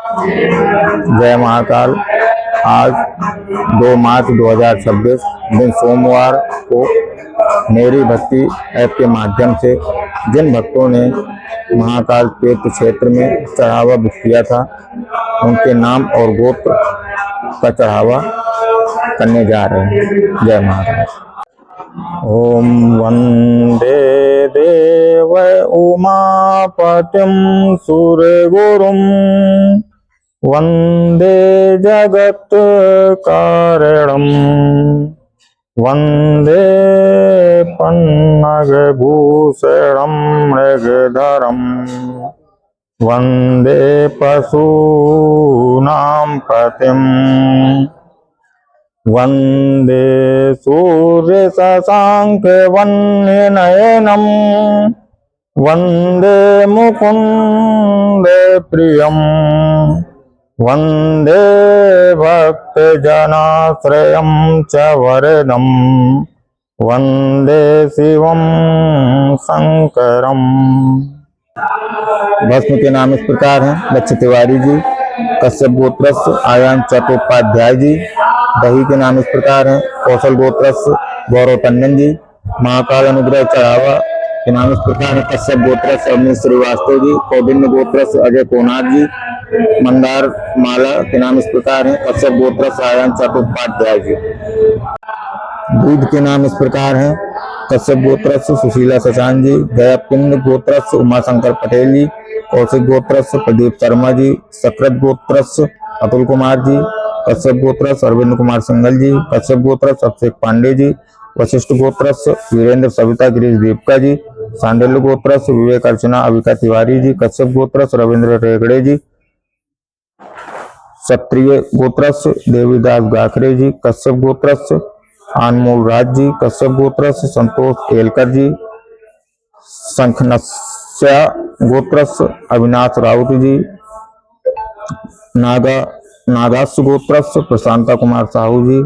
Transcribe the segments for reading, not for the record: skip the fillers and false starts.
जय महाकाल। आज 2 मार्च 2026 दिन सोमवार को मेरी भक्ति ऐप के माध्यम से जिन भक्तों ने महाकाल तीर्थ क्षेत्र में चढ़ावा बुक किया था, उनके नाम और गोत्र का चढ़ावा करने जा रहे हैं। जय महाकाल। ओम वंदे देव उमापतिं सूर्यगुरुं वंदे जगत कारणं वंदे पन्नगभूषणं मृगधरं वंदे पशूनां पतिं वंदे सूर्य शशांक वन्यनयनं वंदे मुकुंद प्रियं वंदे भक्तजनाश्रयं च वरदं वंदे शिवं शंकरं। भस्म के नाम इस प्रकार हैं: लक्ष्य तिवारी जी, कश्यप गोत्रस्थ आयान चट्टोपाध्याय जी। दही के नाम इस प्रकार हैं: कौशल गोत्रस्थ गौरव टंडन जी। महाकाल अनुग्रह चढ़ावा के नाम इस प्रकार हैं: कश्यप गोत्रस्थ अवनीश श्रीवास्तव जी। कौंडिन्य गोत्रस्थ अजय कोनार जी। मंदार माला के नाम इस प्रकार हैं: कश्यप गोत्रस्थ आयान चट्टोपाध्याय जी। दूध के नाम इस प्रकार हैं: कश्यप गोत्रस्थ सुशीला शशांक जी। गयापिंड गोत्रस्थ उमाशंकर पटेल जी। कौशिक गोत्रस्थ प्रदीप शर्मा जी। सकृत गोत्रस्थ अतुल कुमार जी। कश्यप गोत्रस्थ अरविंद कुमार सिंघल जी। कश्यप गोत्रस्थ अभिषेक पांडे जी। वशिष्ठ गोत्रस्थ वीरेंद्र सविता गिरीश दीपका जी। सांडिल्य गोत्रस्थ विवेक अर्चना अविका तिवारी जी। कश्यप गोत्रस्थ रविंद्र रेगड़े जी। क्षत्रिय गोत्रस्थ देवीदास गाखरे जी। कश्यप गोत्रस्थ अनमोल राज जी। कश्यप गोत्रस्थ संतोष एलकर जी। शंखनस्या गोत्रस्थ अविनाश राउत जी। नागास्य गोत्रस्थ प्रशांता कुमार साहू जी।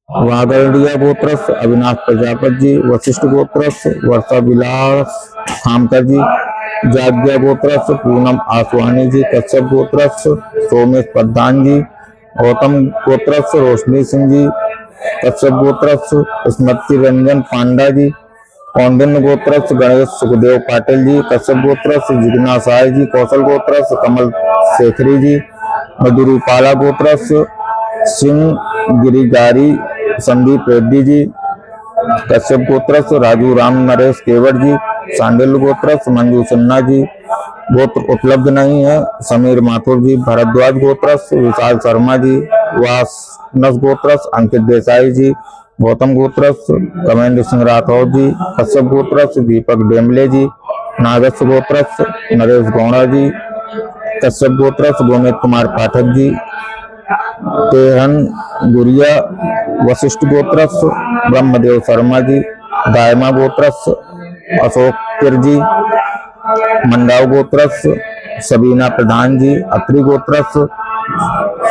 वागड़िया गोत्रस्थ अविनाश प्रजापति जी। वशिष्ठ गोत्रस्थ वर्षा विलास खामकर जी। जाग्या गोत्रस्थ पूनम आसवानी जी। कश्यप गोत्रस्थ सोमेश प्रधान जी। गौतम गोत्रस्थ रोशनी सिंह जी। कश्यप गोत्रस्थ स्मृति रंजन पांडा जी। कौंडिन्य गोत्रस्थ गणेश सुखदेव पाटिल जी। कश्यप गोत्रस्थ जिग्ना साय जी। कौशल गोत्रस्थ कमल शेखरी जी। मधुरूपाला गोत्रस्थ सिंह गिरिगारी संदीप रेड्डी जी। कश्यप गोत्रस्थ राजू राम नरेश केवट जी। सांडिल्य गोत्रस्थ मंजू सिन्हा जी। गोत्र उपलब्ध नहीं है: समीर माथुर जी। भरद्वाज गोत्रस्थ विशाल शर्मा जी। वासनस गोत्रस्थ अंकित देसाई जी। गौतम गोत्रस्थ कमेंद्र सिंह राठौर जी। कश्यप गोत्रस्थ दीपक डेमले जी। नागस्य गोत्रस्थ नरेश गौड़ा जी। कश्यप गोत्रस्थ गोमित कुमार पाठक जी। तेहन गुरिया। वशिष्ठ गोत्रस्थ ब्रह्मदेव शर्मा जी। दायमा गोत्रस्थ अशोक किर जी। मंडाव गोत्रस्थ सबीना प्रधान जी। अत्रि गोत्रस्थ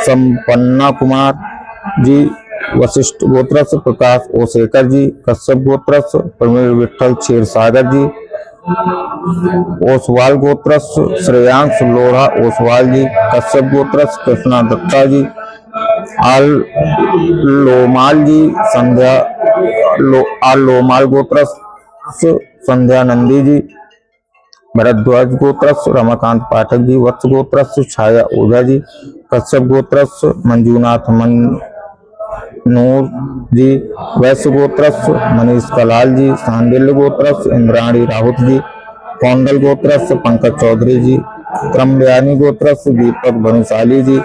संपन्ना कुमार जी। वशिष्ठ गोत्रस्थ प्रकाश ओसेकर जी। कश्यप गोत्रस्थ प्रवीण विठल क्षीरसागर जी। ओसवाल गोत्रस्थ श्रेयांश लोढ़ा ओसवाल जी। कश्यप गोत्रस्थ कृष्णा दत्ता जी। लोमाल जी संध्या लोमाल गोत्रस्थ संध्या नंदी जी। भरद्वाज गोत्रस्थ रमाकांत पाठक जी। वत्स गोत्रस्थ छाया ओझा जी। कश्यप गोत्रस्थ मंजूनाथ नूर जी। वैश्य गोत्रस्थ मनीष कलाल जी। सांडिल्य गोत्रस्थ इंद्राणी राहुत जी। कौंडल गोत्रस्थ पंकज चौधरी जी। क्रमव्यानी गोत्रस्थ दीपक भनुशाली जी।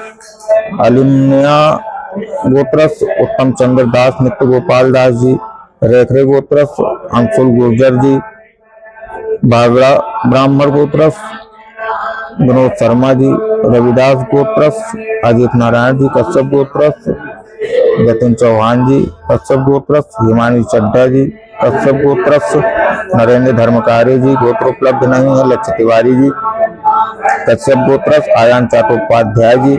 अलिम्या गोत्रस्थ उत्तम चंद्र दास नित्य गोपाल दास जी। रेखरे गोत्रस्थ अंशुल गुर्जर जी। भागड़ा ब्राह्मण गोत्रस्थ विनोद शर्मा जी। रविदास गोत्रस्थ अजीत नारायण जी। कश्यप गोत्रस्थ जतिन चौहान जी। कश्यप गोत्रस्थ हिमानी चड्डा जी। कश्यप गोत्रस्थ नरेंद्र धर्मकारी जी। गोत्र उपलब्ध नहीं है: लक्ष्य तिवारी जी। कश्यप गोत्रस्थ आयान चट्टोपाध्याय जी।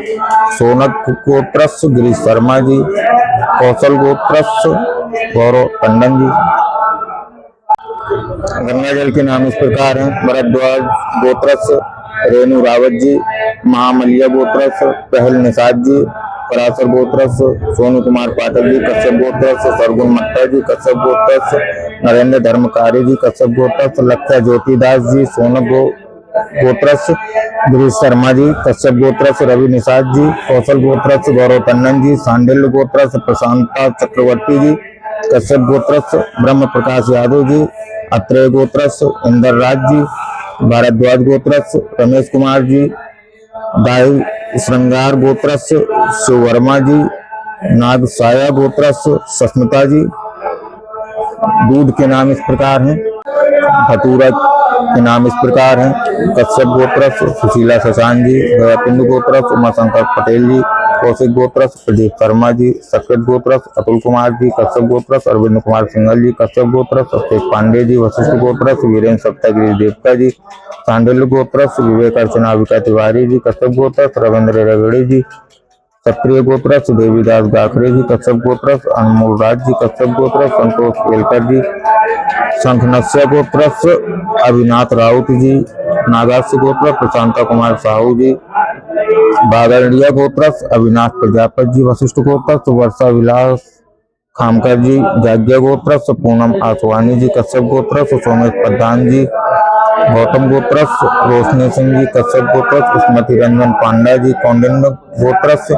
सोनक गोत्रस्थ गिरीश शर्मा जी। कौशल गोत्रस्थ गौरव टंडन जी। गंगा जल के नाम इस प्रकार हैं: भरद्वाज गोत्रस्थ रेणु रावत जी, महामलिया गोत्रस्थ पहल निषाद जी, पराशर गोत्रस्थ सोनू कुमार पाठक जी, कश्यप गोत्रस्थ सरगुण मट्टा जी, कश्यप गोत्रस्थ नरेंद्र धर्मकारी जी, कश्यप गोत्रस्थ लक्षा ज्योतिदास जी, सोनक गोत्रस्थ गिरीश शर्मा जी, कश्यप गोत्रस्थ रवि निषाद जी, कौशल गोत्रस्थ गौरव टंडन जी, सांडिल्य गोत्रस्थ प्रशांता चक्रवर्ती जी, कश्यप गोत्रस्थ ब्रह्म प्रकाश यादव जी, अत्रेय गोत्रस्थ इंदर राज जी, भारद्वाज गोत्रस्थ रमेश कुमार जी, दाई श्रृंगार गोत्रस्थ शिव वर्मा जी, नाग साया गोत्रस्थ सस्मिता जी। दूध के नाम इस प्रकार हैं, धतूरा के नाम इस प्रकार हैं, कश्यप गोत्रस्थ सुशीला शशांक जी, पिंड गोत्रस्थ उमाशंकर पटेल जी, कौशिक गोत्रस्थ प्रदीप शर्मा जी, सकृत गोत्रस्थ अतुल कुमार जी, कश्यप गोत्रस्थ अरविंद कुमार सिंघल जी, कश्यप गोत्रस्थ अभिषेक पांडे जी, वशिष्ठ गोत्रस्थ वीरेंद्र सप्तगिरी देवता जी, सांडिल्य गोत्रस्थ विवेक अर्चनाविका तिवारी जी, कश्यप गोत्रस्थ रविंद्र रगड़े जी, क्षत्रिय गोत्रस्थ देवीदास गाखरे जी, कश्यप गोत्रस्थ अनमोल राज जी, कश्यप गोत्रस्थ संतोष केलकर जी, शंखनस्या गोत्रस्थ अभिनाथ राउत जी, नागास्य गोत्रस्थ प्रशांता कुमार साहू जी, बागरडिया गोत्रस्थ अविनाश प्रजापति जी, वशिष्ठ गोत्रस्थ वर्षा विलास खामकर जी, जाग्या गोत्रस्थ पूनम आसवानी जी, कश्यप गोत्रस्थ सोमेश प्रधान जी, गौतम गोत्रस्थ रोशनी सिंह जी, कश्यप गोत्रस्थ स्मृति रंजन पांडा जी, कौंडिन्य गोत्रस्थ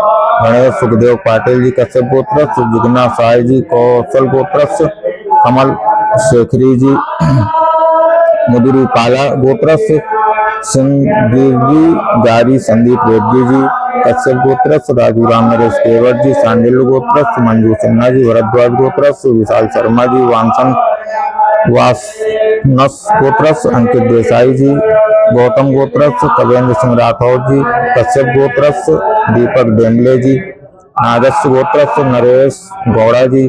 गणेश सुखदेव पाटिल जी, कश्यप गोत्रस्थ जिग्ना साय जी, कौशल गोत्रस्थ कमल शेखरी जी, मुदुरुपाला गोत्रस्थ सिंहगिरी गारी संदीप रेड्डी जी, कश्यप गोत्रस्थ राजू राम नरेश केवट जी, सांडिल्य गोत्रस्थ मंजू सिन्हा जी, भरद्वाज गोत्रस्थ विशाल शर्मा जी, वांसन वासनस गोत्रस्थ अंकित देसाई जी, गौतम गोत्रस्थ कवेंद्र सिंह राठौर जी, कश्यप गोत्रस्थ दीपक डेमले जी, नागस्य गोत्रस्थ नरेश गौड़ा जी,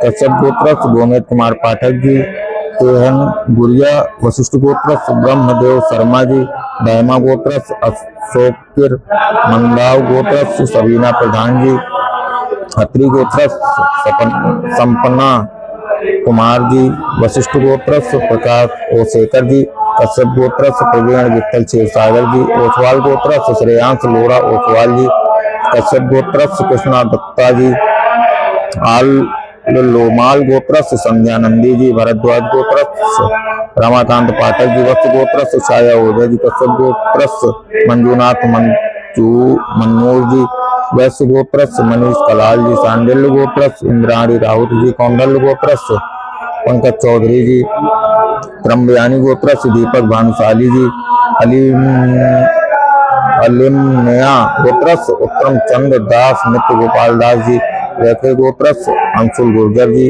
कश्यप गोत्रस्थ गोमेद कुमार पाठक जी, तेहन गुरिया, वशिष्ठ गोत्रस्थ ब्रह्मदेव शर्मा जी, दहमा गोत्रस्थ अशोकिर मंदाव गोत्रस्थ सबीना प्रधान जी, खत्री गोत्रस्थ संपन्ना कुमार जी, वशिष्ठ गोत्रस्थ प्रकाश ओसेकर जी, कश्यप गोत्रस्थ प्रवीण विठल क्षीरसागर जी, ओसवाल गोत्रस्थ श्रेयांश लोरा ओसवाल जी, कश्यप गोत्रस्थ कृष्णा दत्ता जी, आल लोमाल गोत्रस्थ संध्यानंदी जी, भरद्वाज गोत्रस्थ रमाकांत पाठक जी, वत्स गोत्रस्थ छाया ओझा जी, कश्यप गोत्रस्थ मंजूनाथ मन्नूर जी, वैश्य गोत्रस्थ मनीष कलाल जी, सांडिल्य गोत्रस्थ इंद्राणी राउत जी, कौंडल्य गोत्रस्थ पंकज चौधरी जी, त्रम्बयानी गोत्रस्थ दीपक भानुशाली जी, अलिमनया गोत्रस्थ उत्तम चंद्र दास नित्य गोपाल दास जी, रेखे गोत्रस्थ अंशुल गुर्जर जी,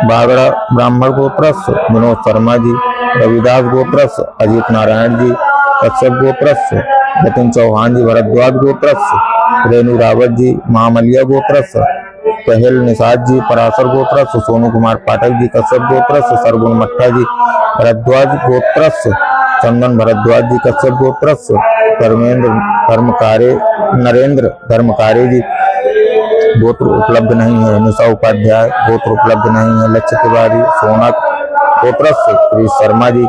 बागड़ा ब्राह्मण गोत्रस्थ विनोद शर्मा जी, रविदास गोत्रस्थ अजीत नारायण जी, कश्यप गोत्रस्थ जतिन चौहान जी, भरद्वाज गोत्रस्थ रेणु रावत जी, महामलिया गोत्रस्थ पहल निषाद जी, पराशर गोत्रस्थ सोनू कुमार पाठक जी, कश्यप गोत्रस्थ सरगुण मट्टा जी, भरद्वाज गोत्रस्थ चंदन भरद्वाज जी, कश्यप गोत्रस्थ नरेंद्र धर्मकारे जी, गोत्र उपलब्ध नहीं है, निशा उपाध्याय गोत्र उपलब्ध नहीं है, लक्ष्य तिवारी सोनक गोत्रस्थ श्री शर्मा जी,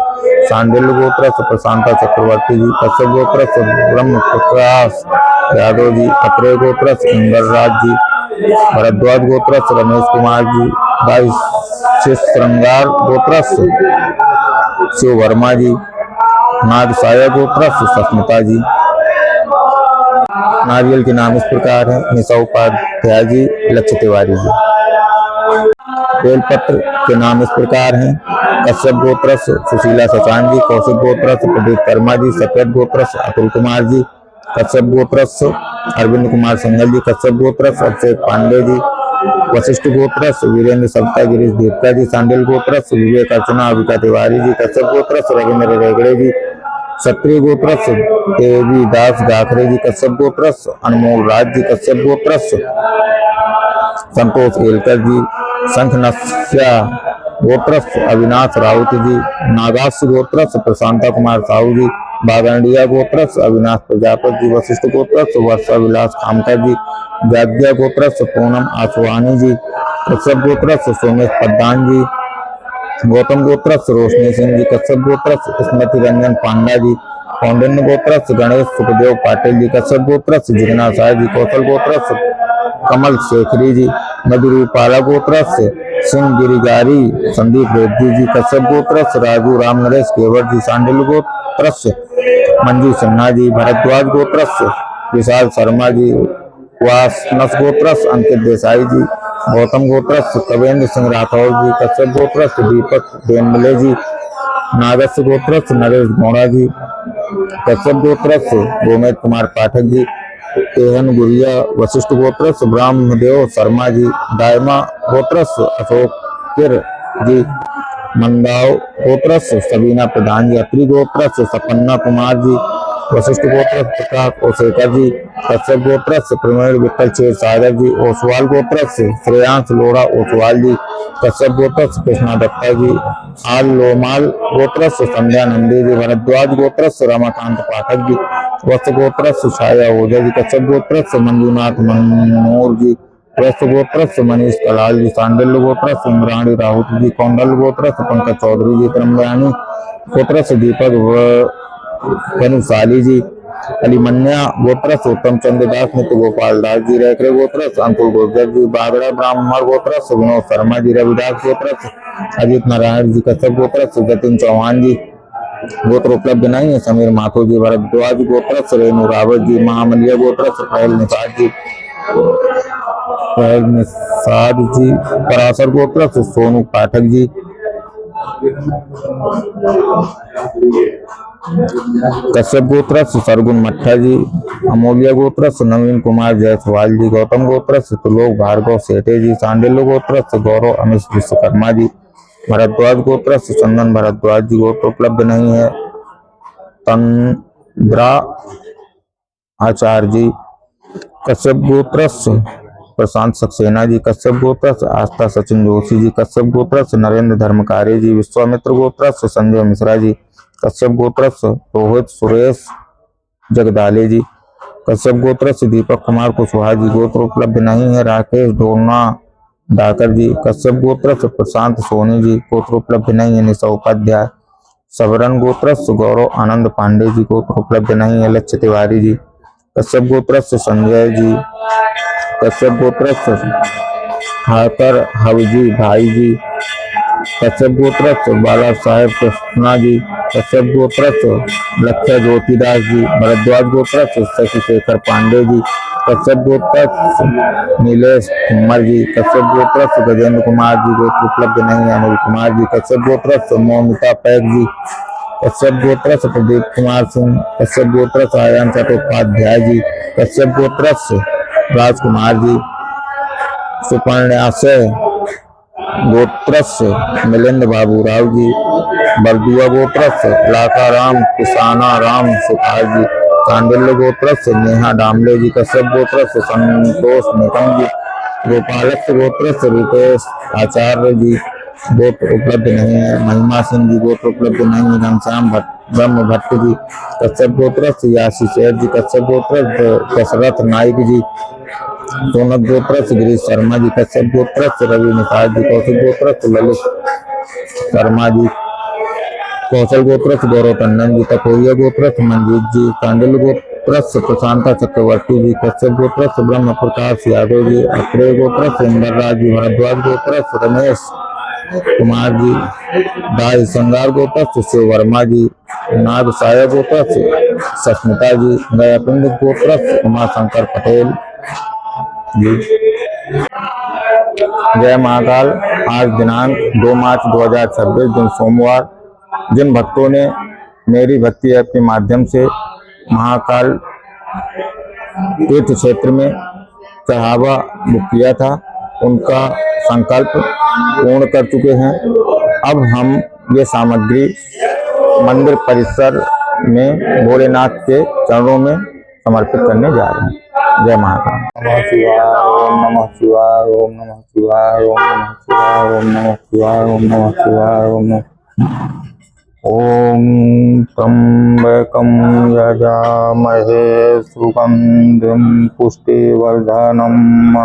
सांडिल्य गोत्रस्थ प्रशांता चक्रवर्ती जी, कश्यप गोत्रस्थ ब्रह्म प्रकाश यादव जी, अत्रेय गोत्रस्थ इंदर राज जी, भरद्वाज गोत्रस्थ रमेश कुमार जी, दाई श्रृंगार गोत्रस्थ शिव वर्मा जी, नाग साया गोत्रस्थ सस्मिता जी। नारियल के नाम इस प्रकार है, निशा उपाध्याय जी, लक्ष्य तिवारी जी। बेलपत्र के नाम इस प्रकार हैं, कश्यप गोत्रस्थ सुशीला शशांक जी, कौशिक गोत्रस्थ प्रदीप शर्मा जी, सकृत गोत्रस्थ अतुल कुमार जी, कश्यप गोत्रस्थ अरविंद कुमार सिंघल जी, कश्यप गोत्रस्थ अभिषेक पांडे जी, वशिष्ठ गोत्रस्थ वीरेंद्र सप्तगिरी देवता जी, सांडिल गोत्रस्थ विवेक अर्चनाविका तिवारी जी, कश्यप गोत्रस्थ रविंद्र रेगड़े जी, क्षत्रिय गोत्रस्थ देवीदास गाखरे जी, कश्यप गोत्रस्थ अनमोल राज जी, कश्यप गोत्रस्थ संतोष केलकर जी, शंखनस्या गोत्रस्थ अविनाश राउत जी, नागास्य गोत्रस्थ प्रशांता कुमार साहू जी, बागरडिया गोत्रस्थ अविनाश प्रजापति जी, वशिष्ठ गोत्रस्थ वर्षा विलास खामकर जी, जाग्या गोत्रस्थ पूनम आसवानी जी, कश्यप गोत्रस्थ सोमेश प्रधान जी, गौतम गोत्रस्थ रोशनी सिंह जी, कश्यप गोत्रस्थ स्मृति रंजन पांडा जी, कौंडिन्य गोत्रस्य गणेश सुखदेव पाटिल जी। कश्यप गोत्रस्य जिग्ना साय जी। कौशल गोत्रस्य कमल शेखरी जी। मधुरूपाला गोत्रस्य सिंह गिरिगारी संदीप रेड्डी जी। कश्यप गोत्रस्य राजू राम नरेश केवर जी। सांडिल्य गोत्रस्य मंजू सिन्हा जी। भरद्वाज गोत्रस्य विशाल शर्मा जी। वासनस गोत्रस्य अंकित देसाई जी। गौतम गोत्रस्य कवेंद्र सिंह राठौर जी। कश्यप गोत्रस्य दीपक बेनमले जी। नागस्य गोत्रस्य नरेश गौड़ा जी। कश्यप गोत्रस्य गोमेद कुमार पाठक जी। तेहन गुरिया वशिष्ठ गोत्रस्य ब्रह्मदेव शर्मा जी। दायमा गोत्रस्य अशोक किर जी। मंदाव गोत्रस्य सबीना प्रधान जी। अत्रि गोत्रस्य सपन्ना कुमार जी। वशिष्ठ गोत्रस्य प्रकाश ओसेकर जी। कश्यप गोत्रस्य प्रवीण विठल शेर सागर जी। ओसवाल गोत्रस्य श्रेयांश लोढ़ा ओसवाल जी। कश्यप गोत्रस्य कृष्णा दत्ता जी। आल लोमाल गोत्रस्य संध्या नंदी जी। भरद्वाज गोत्रस्य रमाकांत पाठक जी। वत्स गोत्रस्य छाया ओझा जी। कश्यप गोत्रस्य मंजूनाथ मनोर जी। वैश्य गोत्रस्य मनीष कलाल जी। सांडिल्य गोत्रस्य इंद्राणी राहुत जी। कौंडल गोत्रस्य पंकज चौधरी जी। त्रम्बयानी गोत्रस्य दीपक वनुशाली जी। अलीमन्या गोत्रस्य उत्तम चंद्र दास नित्य गोपाल दास जी। रैकरे गोत्रस्य अंकुर गुर्जर जी। बागड़ा ब्राह्मण गोत्रस्य विनोद शर्मा जी। रविदास गोत्रस्य अजित नारायण जी। कश्यप गोत्रस्य जतिन चौहान जी। गोत्र उपलब्ध नहीं है। समीर माथुर जी। भरद्वाज गोत्रस्य रेणु रावत जी। महामलिया गोत्रस्य पहल निषाद जी। पराशर गोत्रस्य सोनू पाठक जी। कश्यप गोत्रस्य सरगुन मट्ठा जी। अमोलिया गोत्रस्य नवीन कुमार जायसवाल जी। गौतम गोत्रस्य त्रिलोक भार्गव सेठे जी। सांडिल्य गोत्रस्य गौरव अमित विश्वकर्मा जी। भरद्वाज गोत्रस्य चंदन भरद्वाज जी। गोत्र उपलब्ध नहीं है। तंद्रा आचार्य जी। कश्यप गोत्रस्य प्रशांत सक्सेना जी। कश्यप गोत्रस्य आस्था सचिन जोशी जी। कश्यप गोत्रस्य नरेंद्र धर्मकारे जी। विश्वामित्र गोत्रस्य संजय मिश्रा जी। कश्यप गोत्रस्य रोहित सुरेश जगदाले जी। कश्यप गोत्रस्य दीपक कुमार कुशवाहा जी। गोत्र उपलब्ध नहीं है। राकेश ढोलना डाकर जी। कश्यप गोत्रस्य प्रशांत सोनी जी। गोत्र उपलब्ध नहीं है। निशा उपाध्याय। सबरन गोत्रस्य गौरव आनंद पांडे जी। गोत्र उपलब्ध नहीं है। लक्ष्य तिवारी जी। कश्यप गोत्रस्य संजय जी। कश्यप गोत्रस्य ठाकर हवजी भाई जी। कश्यप गोत्रस्य बाला साहेब कृष्णा जी। कश्यप गोत्रस्य लक्ष्य ज्योतिदास जी। भरद्वाज गोत्रस्य शशि शेखर पांडे जी। कश्यप गोत्रस्य नीलेश कुमार जी। कश्यप गोत्रस्य गजेंद्र कुमार जी। गोत्र उपलब्ध नहीं है। अनिल कुमार जी। कश्यप गोत्रस्य मोमिता पैक जी। कश्यप गोत्रस्य प्रदीप कुमार सिंह। कश्यप गोत्रस्य आर्यन चट्टोपाध्याय जी। कश्यप गोत्रस्य राजकुमार जी। सुपर्णाशय गोत्रस्य मिलिंद बाबू राव जी। बरदुआ गोत्रस्य लाखाराम किसाना राम सुखार जी। चांडिल्य गोत्रस्य नेहा डामले जी। कश्यप गोत्रस्य संतोष निकम जी। गोपालक्ष गोत्रस्य रितेश आचार्य जी। गोत्र उपलब्ध नहीं है। महिमा सिंह जी। गोत्र उपलब्ध नहीं है। घनश्याम ब्रह्म भट्ट जी। कश्यप गोत्रस्य यासी शेर जी। कश्यप गोत्रस्य दशरथ नाइक जी। सोनक गोत्रस्य गिरीश शर्मा जी। कश्यप गोत्रस्य रवि निषाद जी। कौशिक गोत्रस्य ललित शर्मा जी। कौशल गोत्रस्य गौरव टंडन जी। तपोरिया गोत्रस्य मंजीत जी। चांडिल्य गोत्रस्य प्रशांता चक्रवर्ती जी। कश्यप गोत्रस्य ब्रह्म प्रकाश यादव जी। अत्रेय गोत्रस्य इंदर राज जी। भरद्वाज गोत्रस्य रमेश कुमार जी। दाई संगार गोत्रस्य शिव वर्मा जी। नाग साया गोत्रस्य सस्मिता जी। गयापिंड गोत्रस्य उमाशंकर पटेल जी। जय महाकाल। आज दिनांक 2 मार्च 2026 दिन सोमवार। जिन भक्तों ने मेरी भक्ति ऐप के माध्यम से महाकाल तीर्थ क्षेत्र में चढ़ावा बुक किया था, उनका संकल्प पूर्ण कर चुके हैं। अब हम ये सामग्री मंदिर परिसर में भोलेनाथ के चरणों में समर्पित करने जा रहे हैं। जय महाकाल। नमः शिवाय। ओम नमः शिवाय। ओम नमः शिवाय। ओम नमः शिवाय। ओम नमः शिवाय। ओम नमः शिवाय। ओम नमः ओम त्र्यंबकं यजामहे सुगंधिं पुष्टिवर्धनम्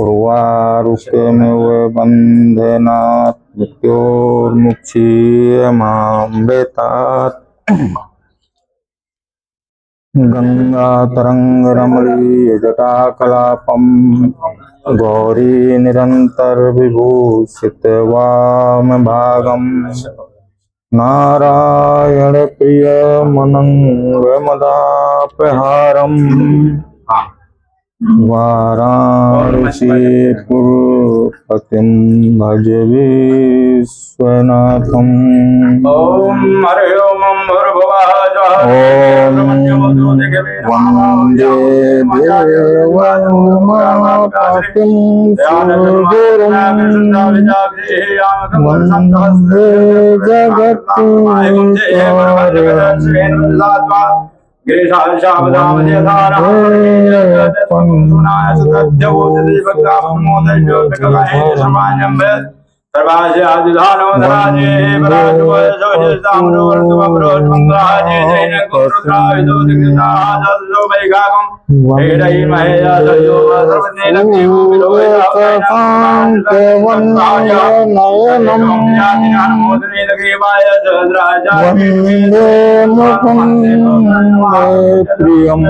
उर्वारुकमिव बन्धनात् मृत्योर्मुक्षीयमामृतात्। गंगातरंगरमणीयजटाकलापं गौरी निरन्तरविभूषितवामभागम् नारायणप्रियमनङ्गमदापहारम् वाराणसीपुरपतिं भज विश्वनाथम्। ओम हरे ओम भूर्भुवः स्वः ओम वंदे देवोमापतिं सुरगुरुं वंदे सर्वास्य आदिधानो धराजे बराजवसोजसामनो वर्तमब्रोज मंगलाजे जैन गोरुद्राविदो दिग्गजाजो वैगागम हेडै महेया सयो सर्वने लक्ष्मीो विलोकांकेवन्नयनम् मोदने लघेवाय सहस्राजा वन्दे मुकुन्दे प्रियम्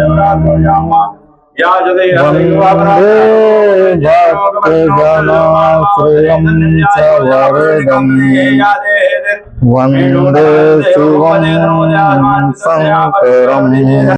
वन्दे भक्तजनाश्रयं च वरदम् वन्दे शिवं शङ्करम्।